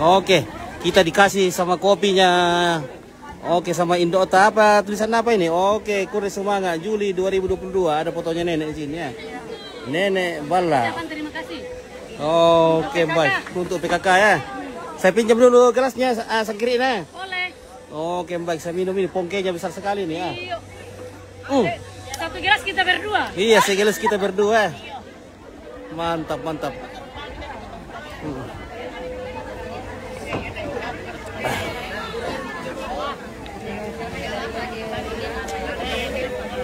Oke, kita dikasih sama kopinya. Oke, sama Indota apa tulisan apa ini? Oke, Kurir Semangat Juli 2022. Ada fotonya nenek di sini ya. Nenek Bala. Terima kasih. Oke, baik. Untuk PKK ya. Saya pinjam dulu gelasnya sekiri nah. Boleh. Oke, baik. Saya minum ini. Pongkenya besar sekali nih ya. Satu gelas kita berdua. Iya, segelas kita berdua. Mantap, mantap.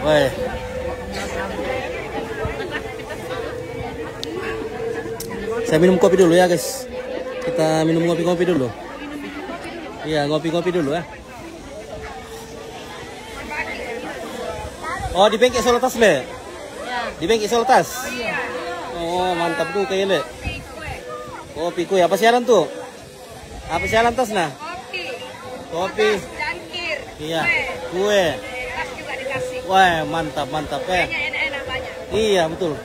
Weh. Saya minum kopi dulu ya guys. Kita minum ngopi-ngopi dulu. Iya, ngopi-ngopi dulu ya. Oh, di bengkel Solotas le? Di bengkel Solotas? Oh, mantap tuh kayaknya le. Kopi kue, apa siaran tuh? Apa siaran tas nah? Kopi. Jangkir. Iya, kue. Tas juga dikasih. Wah, mantap, mantap ya. Enak-enak banyak. Iya, betul.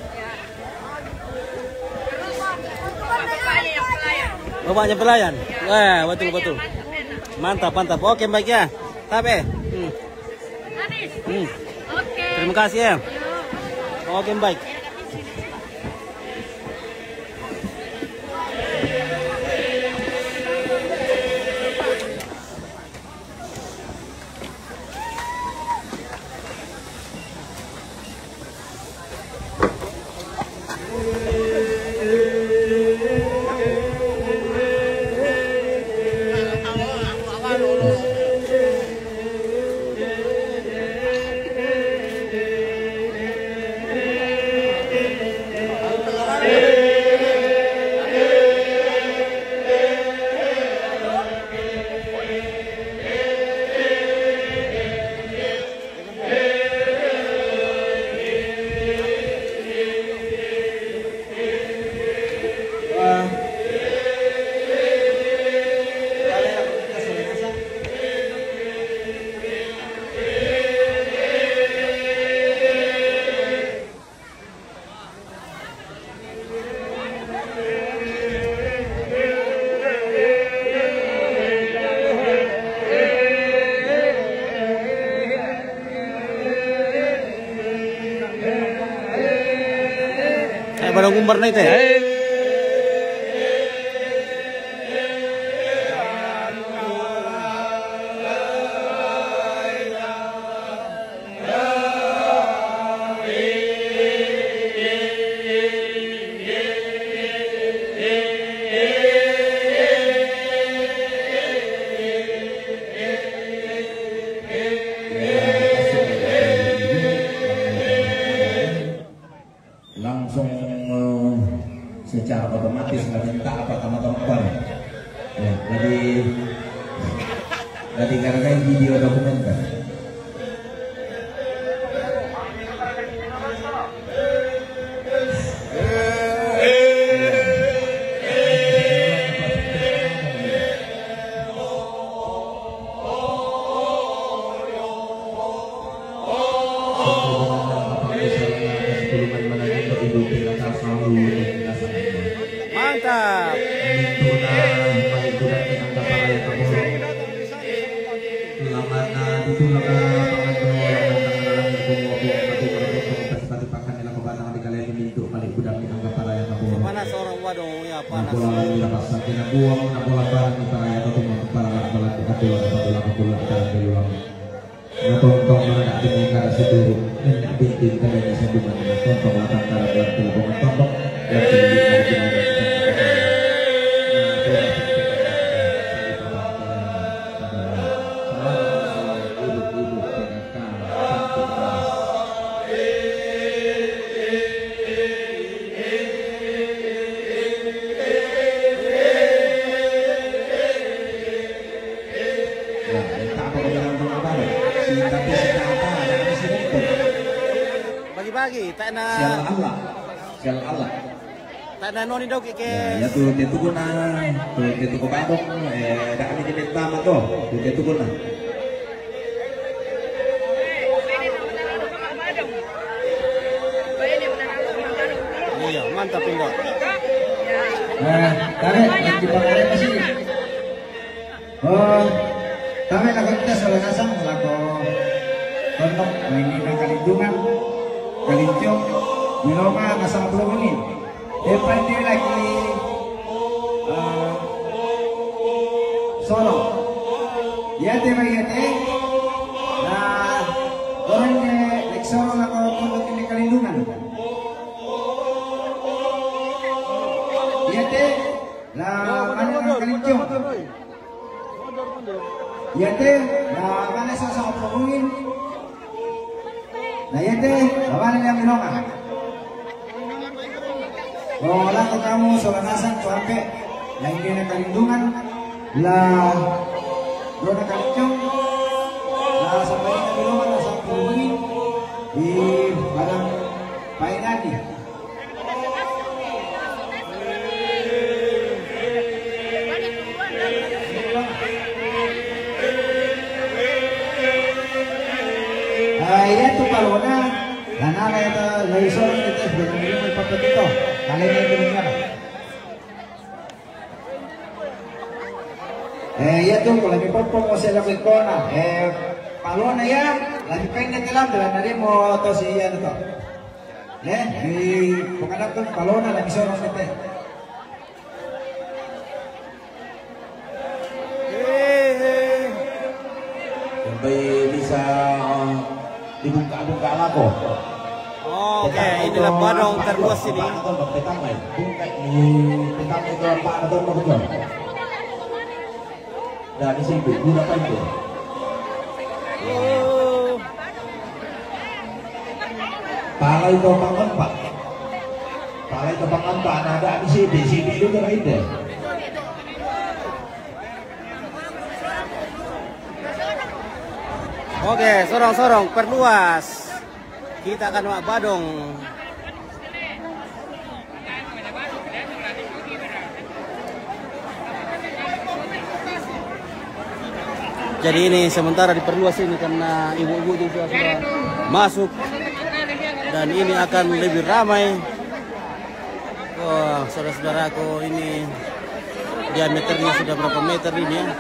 Bapaknya pelayan. Wah, betul, betul. Mantap, mantap. Oke, baik ya. Tapi. Oke. Terima kasih ya. Oke, baik. Barang umbar na ito eh. Langsung secara otomatis nggak minta apa kabar ya, jadi karena video dokumenter. Mantap. Panas orang waduh ya panas. Bagi-bagi, tak na. Sial Allah. Tak na noni daw ke. Ya tuh dia tuh na, tuh dia tuh Bandung, dah kali jadi tamat tuh, dia tuh na. Iya, mantap Indo. Tarik, lagi pakai mesin Oh, kami lakukan kita soal nasang laku kontok lagi dengan kalindungan, kalincung, miloma nasang 10 menit. Depan dia lagi solo. Ya tema ya nah orang yang solo laku kontok ini kalindungan. Ya nah mana kalincung. Ya nah mana sama pengungin. Nah ya mana yang minum oh lah kamu soal nasan sampai lain kena kalindungan lah rona kalincung lah sampai kita minum lah sampai pengungin di barang painani. Iya tuh kalau na, karena ada laser itu sudah minum pakai itu, kalian yang minumnya. Iya tuh kalau di popok mau saya lakukan kona, kalau na ya, lagi pengen kelam dengan nari mau tos iya tuh. Di pengadap tuh kalau na lagi sorong itu. Sampai bisa dibuka-buka lako. Oke, inilah badong terluas ini. Petang mai, buka ini petang itu apa atau apa betul? Dan di sini gunakan itu. Pala itu bangun pak. Pala itu bangun pak. Ada di sini itu kan itu. Oke, sorong-sorong perluas. Kita akan mak badong. Jadi ini sementara diperluas ini karena ibu-ibu juga sudah masuk dan ini akan lebih ramai. Wah, saudara-saudaraku, ini diameternya sudah berapa meter ini ya?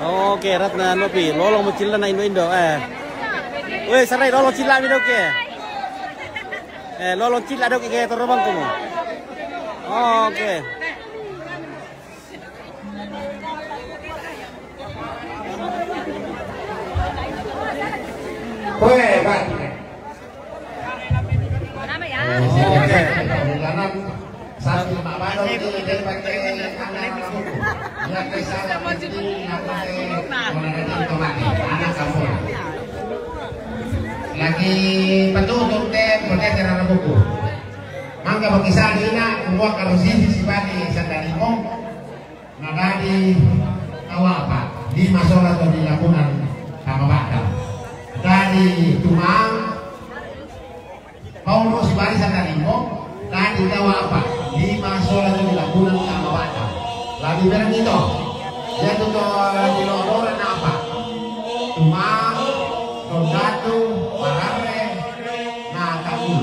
Oke, Ratna Nopi, lolong mencila na Indo. Weh, sarai lolong cila mi dok ke. Lolong cila dok ke terbang kamu. Oke. Weh, Pak. Nama ya. Oke. Karena satu mak badong itu jadi pakai anak buku. Yang kesana mesti pakai anak kamu. Lagi petutup deh, pakai anak buku. Mangga bagi sadina, semua karusisi si badi sandalimong. Nagadi apa? Di masola atau di labunan sama bakal. Dari Tumang, Paulo si badi sandalimong. Tadi tahu apa? Di masola itu dilakukan sama baca. Lagi berang itu. Dia tuh di lororan apa? Tumang, Tondatu, Parare, nah kamu.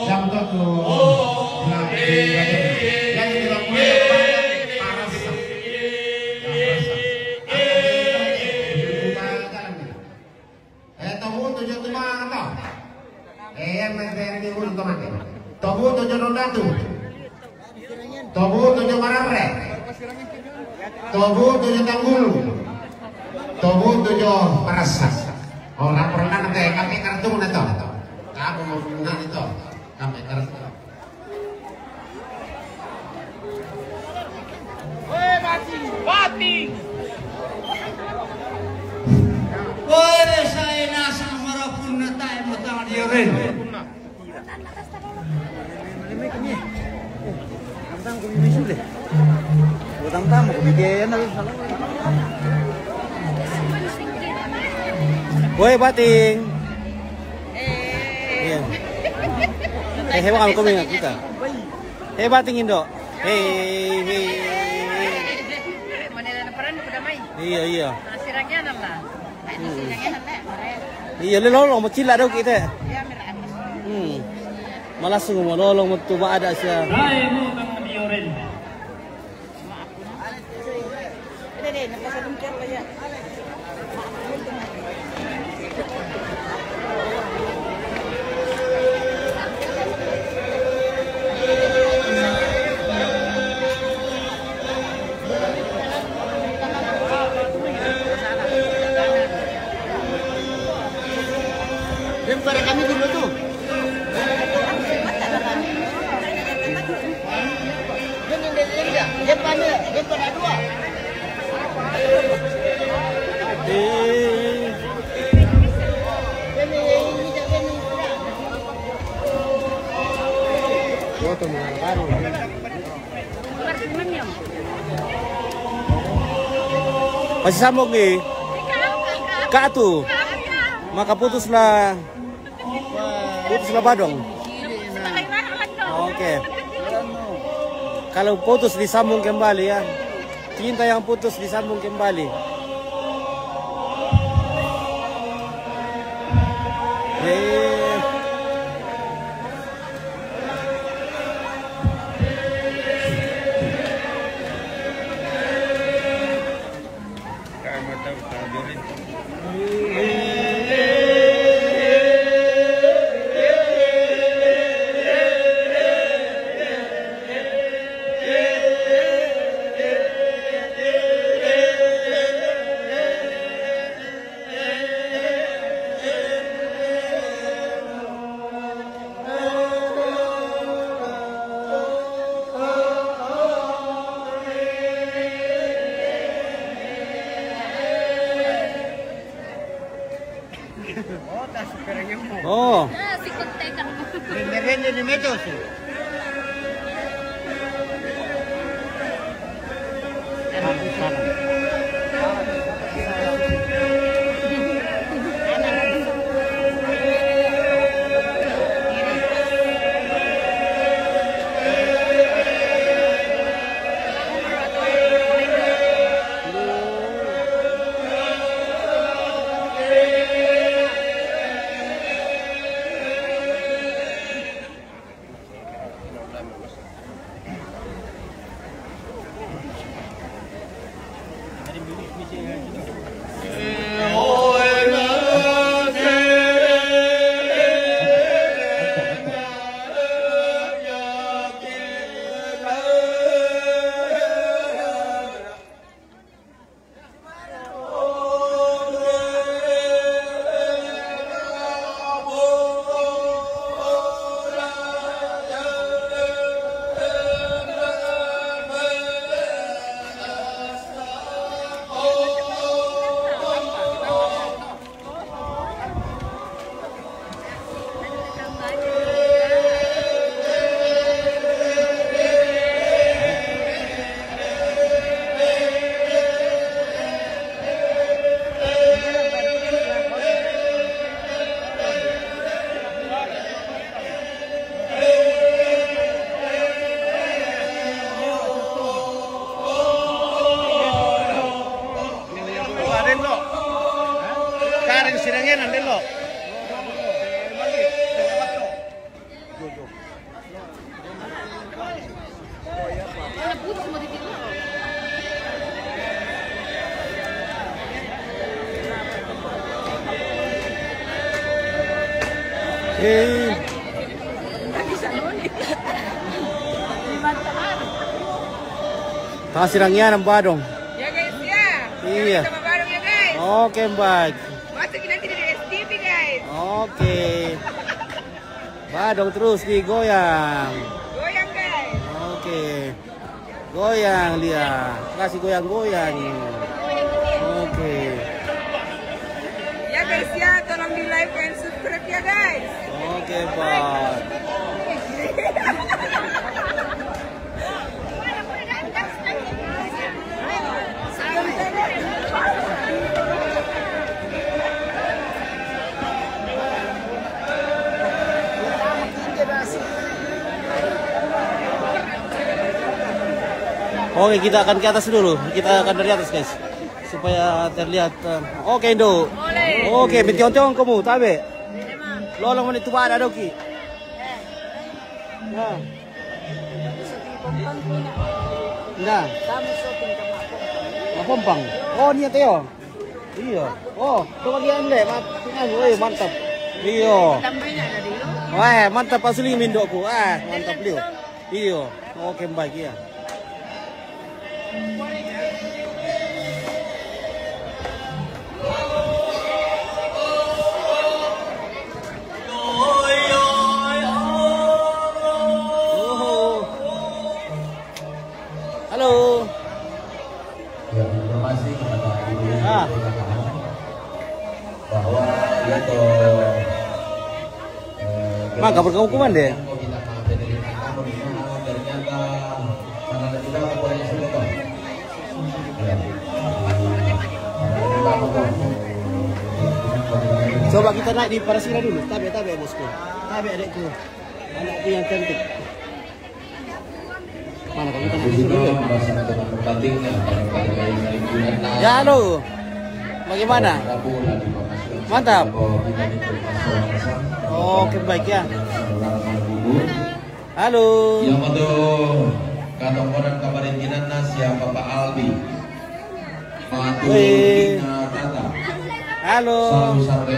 Jam itu yang dilakukan parasa. Tahu tujuh Tumang atau? Yang diurus kemana? Tobu tujuh Tondatu, Tobu tujuh Marare, Tobu tujuh Tanggulu, Tobu tujuh Parasas. Oh, laporan nanti kami kartu mana tu? Kamu mau punya itu? Kami kartu. Weh, bating. Woi, saya nasa marapun na tayo matang dia rin. Tang ko mi sule. Utang tamo ko bigyan na. Woi, bating. Iya. Hewan kami kami kita. Bating Indo. Mana ada peran udah main. Iya. Sirangnya nala. Sirangnya nala. Iya, lolong mo cila daw kita. Ya, merah. Malasung mo lolong mo tuba ada siya. Loren. Ini nakasabungkir pa yan. Para kami dulu tuh. Depan dua. Masih sambung nih. Kak tuh. Maka putuslah Badong. Oke. Kalau putus disambung kembali ya. Cinta yang putus disambung kembali. Oh. Rende di medio sih. Kasih rangnya ng Badong. Ya guys ya. Iya. Sama Badong ya guys. Oke Mbak. Masukin nanti di STV guys. Oke. Badong terus digoyang. Goyang guys. Oke. Goyang dia. Kasih goyang-goyang. Oke. Ya guys ya, tolong di like dan subscribe ya guys. Oke Mbak. Oke, kita akan ke atas dulu. Kita akan dari atas, guys. Supaya terlihat. Oke, Indo. Oke, bentiong-tiong kamu, tabe. Lolong menit tuh ada doki. Nah. Nah. Mapompang. Oh, niya tayo. Iya. Oh, ito bagian deh. Mantap. Iya. Wah, mantap asli mindo aku. Mantap liu. Iya. Oke, baik ya. Halo. Ya, informasi kepada ibu bahwa dia Maka berkehukuman deh. Coba kita naik di Parasira dulu. Tabe bosku. Tabe adekku. Anakku yang cantik. Mana kalau kita naik dulu? Ya halo. Bagaimana? Mantap. Oke baik ya. Halo. Yang itu katomponan kabarintinan siapa Pak Albi. Patu Tata. Halo. Salu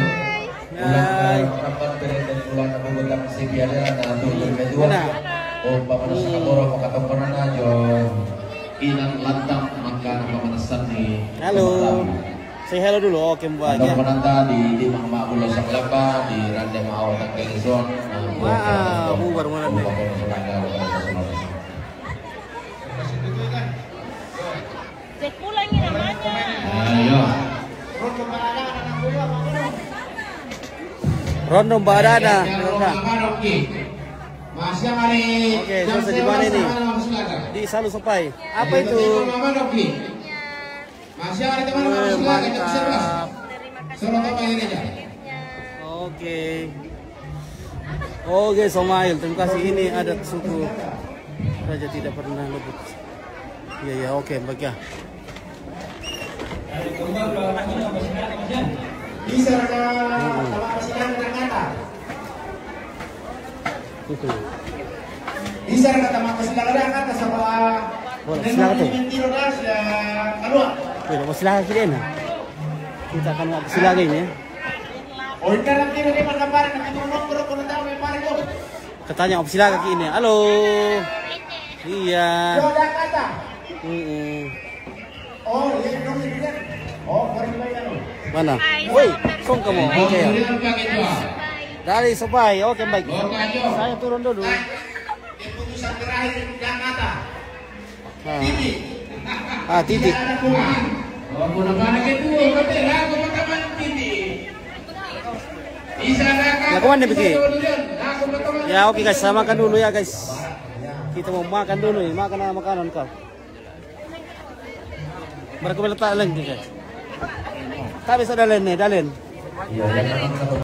Ulang kapan berendam ulang kabupaten Sibiada dan turun kedua. Oh Bapak Sakaboro katomponan aja. Inan lantang maka pemanasan nih. Halo. Say hello dulu, oke mbak ya. Penanta di Mahkamah Pulau Saklapa di Rande Mau Tangkelison. Wah, bubar mana nih? Cek pulang ini namanya. Ayo. Rondo Badana. Masih hari. Oke, selesai di mana ini? Di Salu Sopai. Apa itu? Masih ada teman-teman silakan Mantap. Suruh apa ini aja. Oke, Somail. Terima kasih. Ini adat suku Raja tidak pernah luput. Iya, oke, baik ya. Bisa Bisa kata mak silakan kata sama. Silakan tuh. Keluar. Mau silakan kita na. Kita akan mau silakan ini. Oh, ini nanti di mana kemarin nanti nomor ko tahu may pare ko. Katanya mau silakan ini. Halo. Iya. Joda kata. Oh, ini dong ini. Oh, baru bayar. Mana? Woi, song kamu. Oke. Dari Sopai. Oke, baik. Saya turun dulu. Keputusan terakhir Jakarta. Titik. Oh, mana kedua, betul aku makaman titik. Ya, kemana pergi? Ya, oke guys, saya makan dulu ya guys. Kita mau makan dulu nih, makanan kau. Mereka letak lagi guys. Tak bisa dalen nih, dalen.